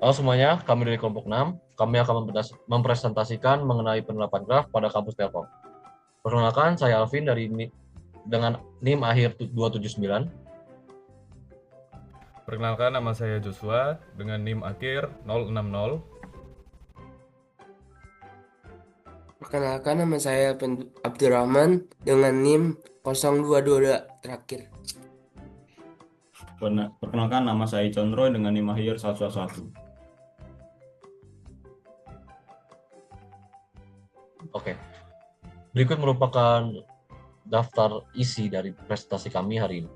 Halo semuanya, kami dari kelompok 6. Kami akan mempresentasikan mengenai penerapan graf pada kampus Telkom. Perkenalkan, saya Alvin dengan NIM akhir 279. Perkenalkan, nama saya Joshua dengan NIM akhir 060. Perkenalkan, nama saya Abdurrahman dengan NIM 0222 terakhir. Perkenalkan, nama saya Condro dengan NIM akhir 111. Oke, berikut merupakan daftar isi dari presentasi kami hari ini.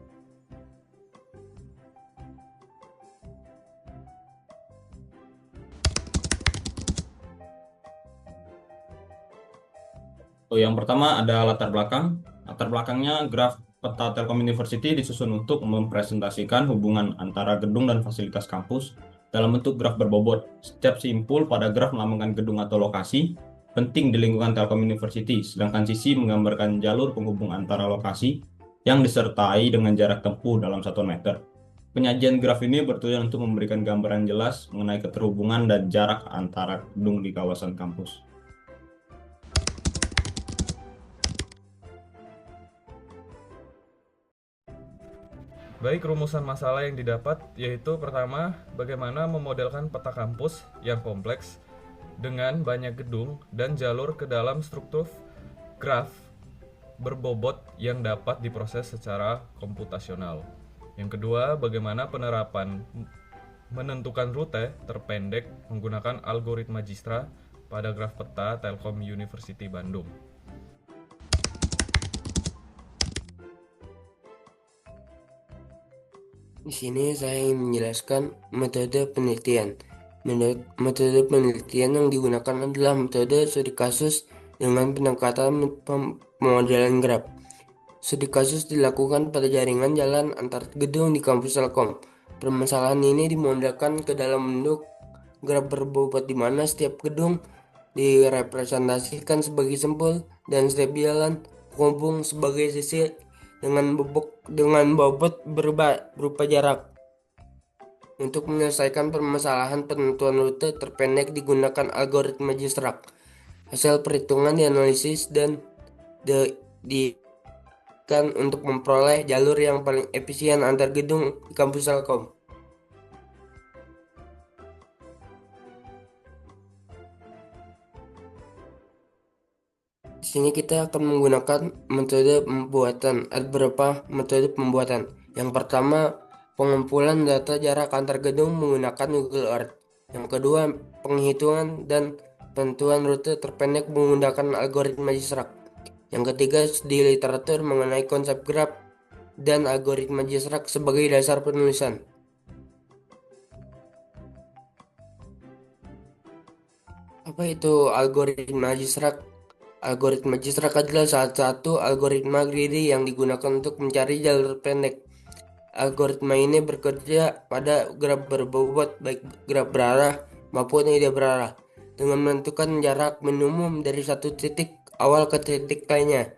Yang pertama ada latar belakang. Latar belakangnya graf peta Telkom University disusun untuk mempresentasikan hubungan antara gedung dan fasilitas kampus dalam bentuk graf berbobot. Setiap simpul pada graf melambangkan gedung atau lokasi penting di lingkungan Telkom University, sedangkan sisi menggambarkan jalur penghubung antara lokasi yang disertai dengan jarak tempuh dalam 1 meter. Penyajian graf ini bertujuan untuk memberikan gambaran jelas mengenai keterhubungan dan jarak antara gedung di kawasan kampus. Baik, rumusan masalah yang didapat yaitu pertama, bagaimana memodelkan peta kampus yang kompleks dengan banyak gedung dan jalur ke dalam struktur graf berbobot yang dapat diproses secara komputasional. Yang kedua, bagaimana penerapan menentukan rute terpendek menggunakan algoritma Dijkstra pada graf peta Telkom University Bandung. Di sini saya ingin menjelaskan metode penelitian. Metode penelitian yang digunakan adalah metode studi kasus dengan pendekatan pemodelan graf. Studi kasus dilakukan pada jaringan jalan antar gedung di kampus Telkom. Permasalahan ini dimodelkan ke dalam bentuk graf berbobot di mana setiap gedung direpresentasikan sebagai simpul dan setiap jalan penghubung sebagai sisi dengan bobot berupa jarak. Untuk menyelesaikan permasalahan penentuan rute terpendek digunakan algoritma Dijkstra. Hasil perhitungan dianalisis dan dikan untuk memperoleh jalur yang paling efisien antar gedung di kampus Telkom. Di sini kita akan menggunakan metode pembuatan. Ada beberapa metode pembuatan. Yang pertama, pengumpulan data jarak antar gedung menggunakan Google Earth. Yang kedua, penghitungan dan penentuan rute terpendek menggunakan algoritma Dijkstra. Yang ketiga, di literatur mengenai konsep graf dan algoritma Dijkstra sebagai dasar penulisan. Apa itu algoritma Dijkstra? Algoritma Dijkstra adalah salah satu algoritma greedy yang digunakan untuk mencari jalur pendek. Algoritma ini bekerja pada graf berbobot, baik graf berarah maupun tidak berarah, dengan menentukan jarak minimum dari satu titik awal ke titik lainnya.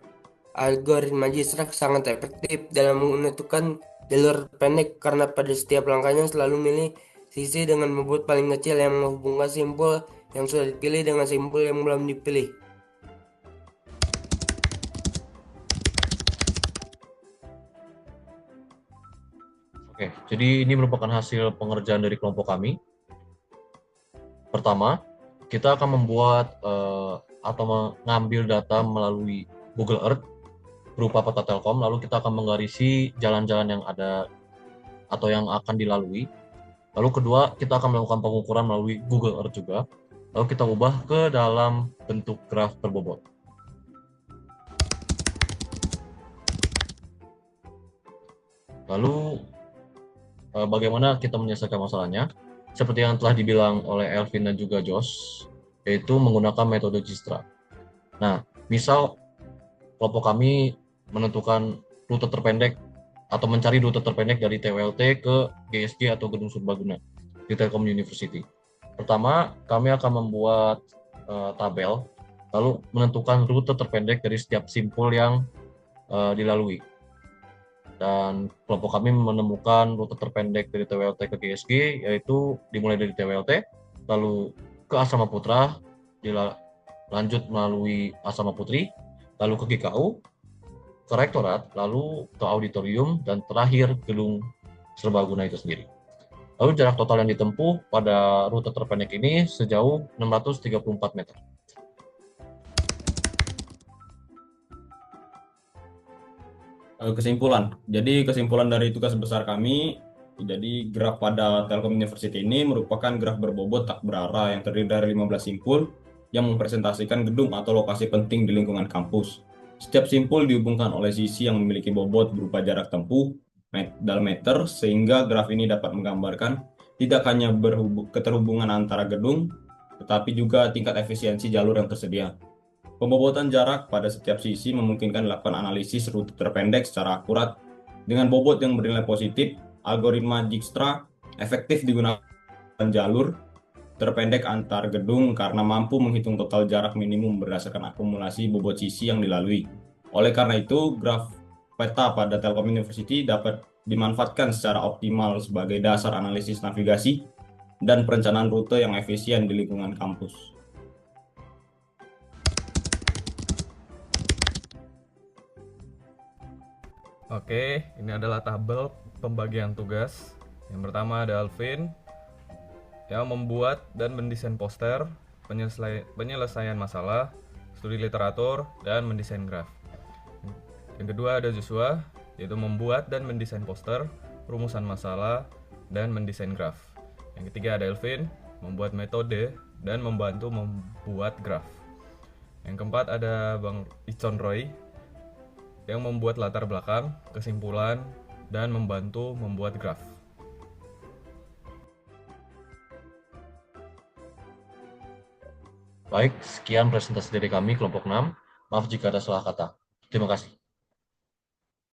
Algoritma Dijkstra sangat efektif dalam menentukan jalur pendek karena pada setiap langkahnya selalu milih sisi dengan bobot paling kecil yang menghubungkan simpul yang sudah dipilih dengan simpul yang belum dipilih. Oke, jadi ini merupakan hasil pengerjaan dari kelompok kami. Pertama, kita akan membuat atau mengambil data melalui Google Earth berupa peta Telkom, lalu kita akan menggarisi jalan-jalan yang ada atau yang akan dilalui. Lalu kedua, kita akan melakukan pengukuran melalui Google Earth juga. Lalu kita ubah ke dalam bentuk graf berbobot. Lalu bagaimana kita menyelesaikan masalahnya? Seperti yang telah dibilang oleh Elvin dan juga Josh, yaitu menggunakan metode Dijkstra. Nah, misal kelompok kami menentukan rute terpendek atau mencari rute terpendek dari TWLT ke GSG atau Gedung Serbaguna di Telkom University. Pertama, kami akan membuat tabel, lalu menentukan rute terpendek dari setiap simpul yang dilalui. Dan kelompok kami menemukan rute terpendek dari TWLT ke GSG, yaitu dimulai dari TWLT, lalu ke Asrama Putra, lanjut melalui Asrama Putri, lalu ke GKU, ke Rektorat, lalu ke Auditorium, dan terakhir Gedung Serbaguna itu sendiri. Lalu jarak total yang ditempuh pada rute terpendek ini sejauh 634 meter. Kesimpulan. Jadi kesimpulan dari tugas besar kami, jadi graf pada Telkom University ini merupakan graf berbobot tak berarah yang terdiri dari 15 simpul yang mempresentasikan gedung atau lokasi penting di lingkungan kampus. Setiap simpul dihubungkan oleh sisi yang memiliki bobot berupa jarak tempuh dalam meter, sehingga graf ini dapat menggambarkan tidak hanya keterhubungan antara gedung, tetapi juga tingkat efisiensi jalur yang tersedia. Pembobotan jarak pada setiap sisi memungkinkan dilakukan analisis rute terpendek secara akurat. Dengan bobot yang bernilai positif, algoritma Dijkstra efektif digunakan jalur terpendek antar gedung karena mampu menghitung total jarak minimum berdasarkan akumulasi bobot sisi yang dilalui. Oleh karena itu, graf peta pada Telkom University dapat dimanfaatkan secara optimal sebagai dasar analisis navigasi dan perencanaan rute yang efisien di lingkungan kampus. Oke, ini adalah tabel pembagian tugas. Yang pertama ada Alvin yang membuat dan mendesain poster, penyelesaian masalah, studi literatur, dan mendesain graf. Yang kedua ada Joshua, yaitu membuat dan mendesain poster, rumusan masalah, dan mendesain graf. Yang ketiga ada Elvin, membuat metode dan membantu membuat graf. Yang keempat ada Bang Icon Roy, yang membuat latar belakang, kesimpulan, dan membantu membuat graf. Baik, sekian presentasi dari kami kelompok 6. Maaf jika ada salah kata. Terima kasih.